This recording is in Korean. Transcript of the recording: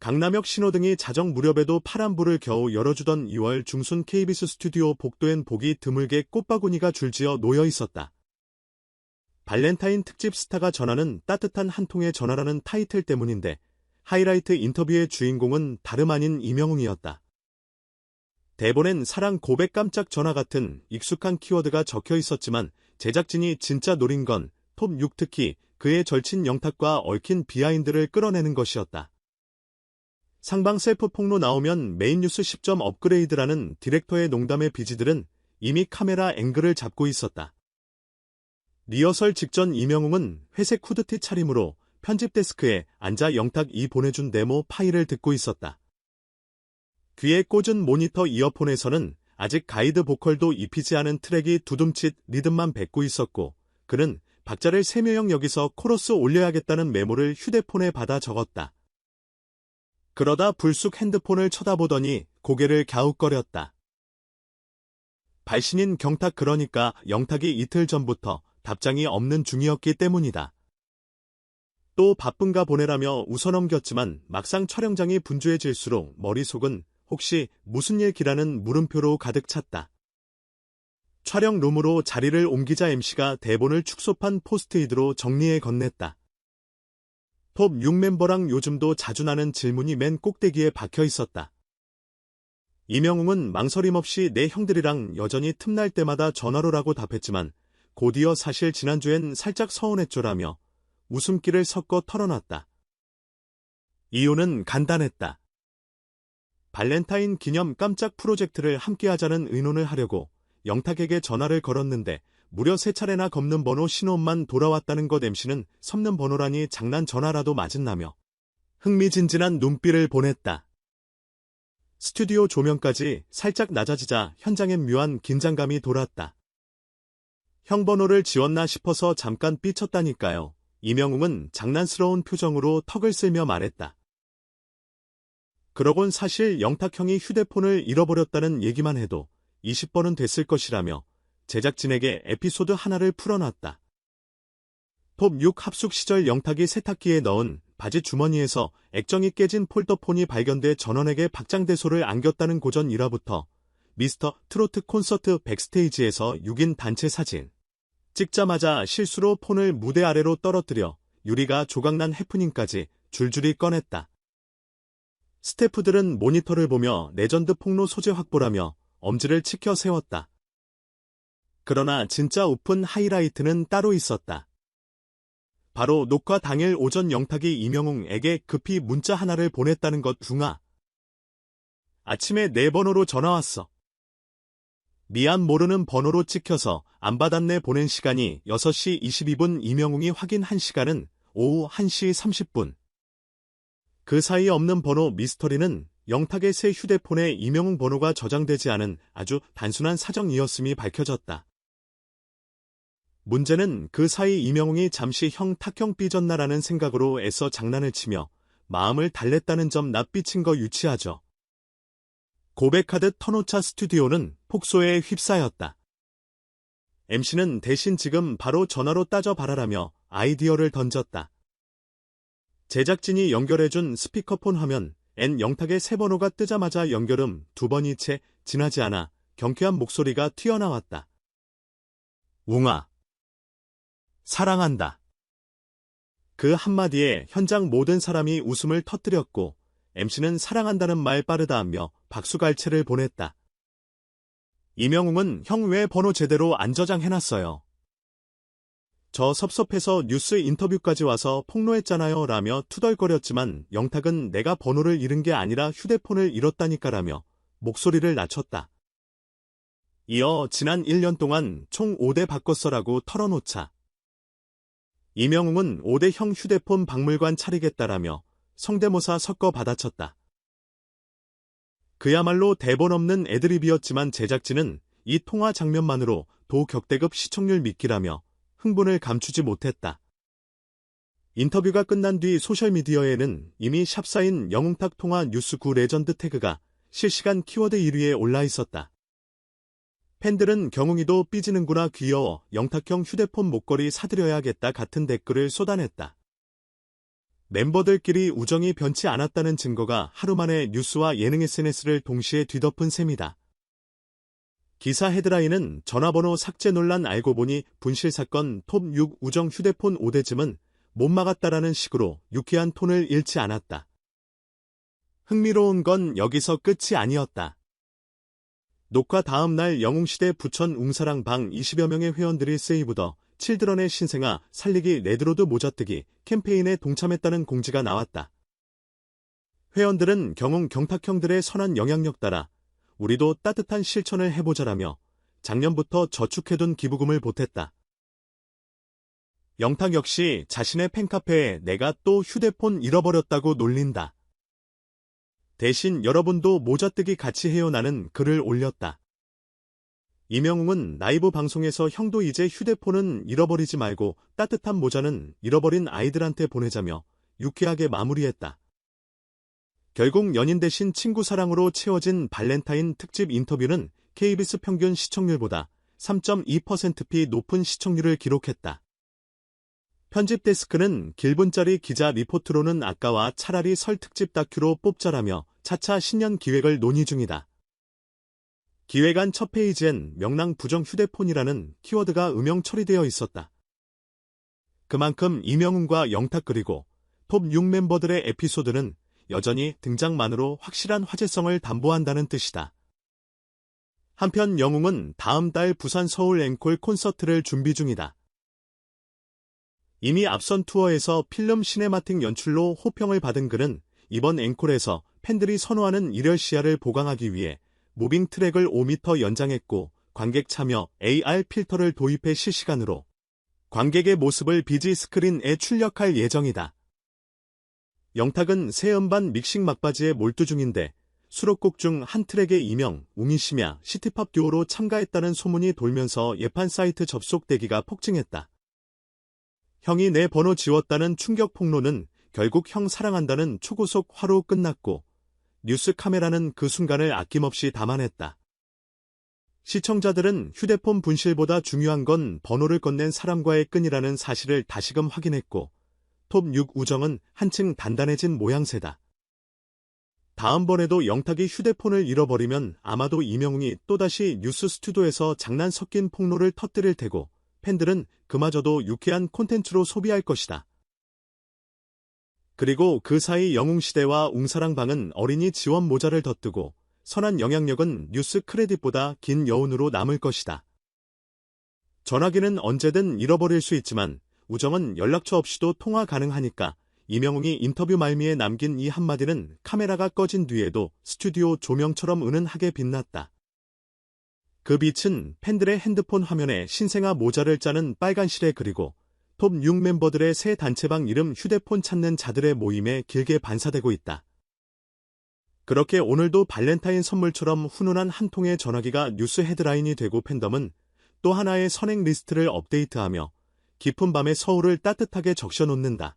강남역 신호등이 자정 무렵에도 파란불을 겨우 열어주던 2월 중순 KBS 스튜디오 복도엔 보기 드물게 꽃바구니가 줄지어 놓여 있었다. 발렌타인 특집 스타가 전하는 따뜻한 한 통의 전화라는 타이틀 때문인데 하이라이트 인터뷰의 주인공은 다름 아닌 이명웅이었다. 대본엔 사랑 고백 깜짝 전화 같은 익숙한 키워드가 적혀 있었지만 제작진이 진짜 노린 건 톱 6 특히 그의 절친 영탁과 얽힌 비하인드를 끌어내는 것이었다. 상방 셀프 폭로 나오면 메인 뉴스 10점 업그레이드라는 디렉터의 농담의 비지들은 이미 카메라 앵글을 잡고 있었다. 리허설 직전 이명웅은 회색 후드티 차림으로 편집 데스크에 앉아 영탁이 보내준 데모 파일을 듣고 있었다. 귀에 꽂은 모니터 이어폰에서는 아직 가이드 보컬도 입히지 않은 트랙이 두둠칫 리듬만 뱉고 있었고 그는 박자를 세며형 여기서 코러스 올려야겠다는 메모를 휴대폰에 받아 적었다. 그러다 불쑥 핸드폰을 쳐다보더니 고개를 갸웃거렸다. 발신인 경탁 그러니까 영탁이 이틀 전부터 답장이 없는 중이었기 때문이다. 또 바쁜가 보내라며 웃어넘겼지만 막상 촬영장이 분주해질수록 머릿속은 혹시 무슨 일 기라는 물음표로 가득 찼다. 촬영 룸으로 자리를 옮기자 MC가 대본을 축소판 포스트잇으로 정리해 건넸다. 톱 6 멤버랑 요즘도 자주 나는 질문이 맨 꼭대기에 박혀 있었다. 이명웅은 망설임 없이 내 형들이랑 여전히 틈날 때마다 전화로라고 답했지만 곧이어 사실 지난주엔 살짝 서운했죠라며 웃음기를 섞어 털어놨다. 이유는 간단했다. 발렌타인 기념 깜짝 프로젝트를 함께하자는 의논을 하려고 영탁에게 전화를 걸었는데 무려 3차례나 검는 번호 신호음만 돌아왔다는 것. MC는 섭는 번호라니 장난 전화라도 맞은다며 흥미진진한 눈빛을 보냈다. 스튜디오 조명까지 살짝 낮아지자 현장엔 묘한 긴장감이 돌았다. 형 번호를 지웠나 싶어서 잠깐 삐쳤다니까요. 이명웅은 장난스러운 표정으로 턱을 쓸며 말했다. 그러곤 사실 영탁 형이 휴대폰을 잃어버렸다는 얘기만 해도 20번은 됐을 것이라며 제작진에게 에피소드 하나를 풀어놨다. 톱 6 합숙 시절 영탁이 세탁기에 넣은 바지 주머니에서 액정이 깨진 폴더폰이 발견돼 전원에게 박장대소를 안겼다는 고전 일화부터 미스터 트로트 콘서트 백스테이지에서 6인 단체 사진 찍자마자 실수로 폰을 무대 아래로 떨어뜨려 유리가 조각난 해프닝까지 줄줄이 꺼냈다. 스태프들은 모니터를 보며 레전드 폭로 소재 확보라며 엄지를 치켜 세웠다. 그러나 진짜 오픈 하이라이트는 따로 있었다. 바로 녹화 당일 오전 영탁이 이명웅에게 급히 문자 하나를 보냈다는 것. 웅아. 아침에 내 번호로 전화 왔어. 미안 모르는 번호로 찍혀서 안 받았네. 보낸 시간이 6시 22분 이명웅이 확인한 시간은 오후 1시 30분. 그 사이에 없는 번호 미스터리는 영탁의 새 휴대폰에 이명웅 번호가 저장되지 않은 아주 단순한 사정이었음이 밝혀졌다. 문제는 그 사이 이명웅이 잠시 형 탁형 삐졌나라는 생각으로 애써 장난을 치며 마음을 달랬다는 점. 낯비친 거 유치하죠. 고백하듯 터놓자 스튜디오는 폭소에 휩싸였다. MC는 대신 지금 바로 전화로 따져봐라라며 아이디어를 던졌다. 제작진이 연결해준 스피커폰 화면 N 영탁의 새 번호가 뜨자마자 연결음 2번이 채 지나지 않아 경쾌한 목소리가 튀어나왔다. 웅아. 사랑한다. 그 한마디에 현장 모든 사람이 웃음을 터뜨렸고 MC는 사랑한다는 말 빠르다하며 박수갈채를 보냈다. 이명웅은 형 왜 번호 제대로 안 저장해놨어요. 저 섭섭해서 뉴스 인터뷰까지 와서 폭로했잖아요 라며 투덜거렸지만 영탁은 내가 번호를 잃은 게 아니라 휴대폰을 잃었다니까라며 목소리를 낮췄다. 이어 지난 1년 동안 총 5대 바꿨어라고 털어놓자 이명웅은 5대 형 휴대폰 박물관 차리겠다라며 성대모사 섞어 받아쳤다. 그야말로 대본 없는 애드립이었지만 제작진은 이 통화 장면만으로 도격대급 시청률 미끼라며 흥분을 감추지 못했다. 인터뷰가 끝난 뒤 소셜미디어에는 이미 샵사인 영웅탁 통화 뉴스 9 레전드 태그가 실시간 키워드 1위에 올라 있었다. 팬들은 경웅이도 삐지는구나 귀여워 영탁형 휴대폰 목걸이 사드려야겠다 같은 댓글을 쏟아냈다. 멤버들끼리 우정이 변치 않았다는 증거가 하루 만에 뉴스와 예능 SNS를 동시에 뒤덮은 셈이다. 기사 헤드라인은 전화번호 삭제 논란 알고 보니 분실 사건 톱6 우정 휴대폰 5대쯤은 못 막았다라는 식으로 유쾌한 톤을 잃지 않았다. 흥미로운 건 여기서 끝이 아니었다. 녹화 다음 날 영웅시대 부천 웅사랑 방 20여 명의 회원들이 세이브 더 칠드런의 신생아 살리기 레드로드 모자뜨기 캠페인에 동참했다는 공지가 나왔다. 회원들은 경웅 경탁형들의 선한 영향력 따라 우리도 따뜻한 실천을 해보자라며 작년부터 저축해둔 기부금을 보탰다. 영탁 역시 자신의 팬카페에 내가 또 휴대폰 잃어버렸다고 놀린다. 대신 여러분도 모자뜨기 같이 해요라는 글을 올렸다. 이명웅은 라이브 방송에서 형도 이제 휴대폰은 잃어버리지 말고 따뜻한 모자는 잃어버린 아이들한테 보내자며 유쾌하게 마무리했다. 결국 연인 대신 친구 사랑으로 채워진 발렌타인 특집 인터뷰는 KBS 평균 시청률보다 3.2%p 높은 시청률을 기록했다. 편집 데스크는 길분짜리 기자 리포트로는 아까와 차라리 설 특집 다큐로 뽑자라며 차차 신년 기획을 논의 중이다. 기획안 첫 페이지엔 명랑 부정 휴대폰이라는 키워드가 음영 처리되어 있었다. 그만큼 이명웅과 영탁 그리고 톱6 멤버들의 에피소드는 여전히 등장만으로 확실한 화제성을 담보한다는 뜻이다. 한편 영웅은 다음 달 부산 서울 앵콜 콘서트를 준비 중이다. 이미 앞선 투어에서 필름 시네마틱 연출로 호평을 받은 그는 이번 앵콜에서 팬들이 선호하는 일열 시야를 보강하기 위해 무빙 트랙을 5m 연장했고 관객 참여 AR 필터를 도입해 실시간으로 관객의 모습을 BG 스크린에 출력할 예정이다. 영탁은 새 음반 믹싱 막바지에 몰두 중인데 수록곡 중 한 트랙에 이명, 웅이시며 시티팝 듀오로 참가했다는 소문이 돌면서 예판 사이트 접속 대기가 폭증했다. 형이 내 번호 지웠다는 충격 폭로는 결국 형 사랑한다는 초고속 화로 끝났고 뉴스 카메라는 그 순간을 아낌없이 담아냈다. 시청자들은 휴대폰 분실보다 중요한 건 번호를 건넨 사람과의 끈이라는 사실을 다시금 확인했고 톱6 우정은 한층 단단해진 모양새다. 다음번에도 영탁이 휴대폰을 잃어버리면 아마도 이명웅이 또다시 뉴스 스튜디오에서 장난 섞인 폭로를 터뜨릴 테고 팬들은 그마저도 유쾌한 콘텐츠로 소비할 것이다. 그리고 그 사이 영웅시대와 웅사랑방은 어린이 지원 모자를 덧뜨고 선한 영향력은 뉴스 크레딧보다 긴 여운으로 남을 것이다. 전화기는 언제든 잃어버릴 수 있지만 우정은 연락처 없이도 통화 가능하니까 이명웅이 인터뷰 말미에 남긴 이 한마디는 카메라가 꺼진 뒤에도 스튜디오 조명처럼 은은하게 빛났다. 그 빛은 팬들의 핸드폰 화면에 신생아 모자를 짜는 빨간 실에 그리고 톱6 멤버들의 새 단체방 이름 휴대폰 찾는 자들의 모임에 길게 반사되고 있다. 그렇게 오늘도 발렌타인 선물처럼 훈훈한 한 통의 전화기가 뉴스 헤드라인이 되고 팬덤은 또 하나의 선행 리스트를 업데이트하며 깊은 밤에 서울을 따뜻하게 적셔놓는다.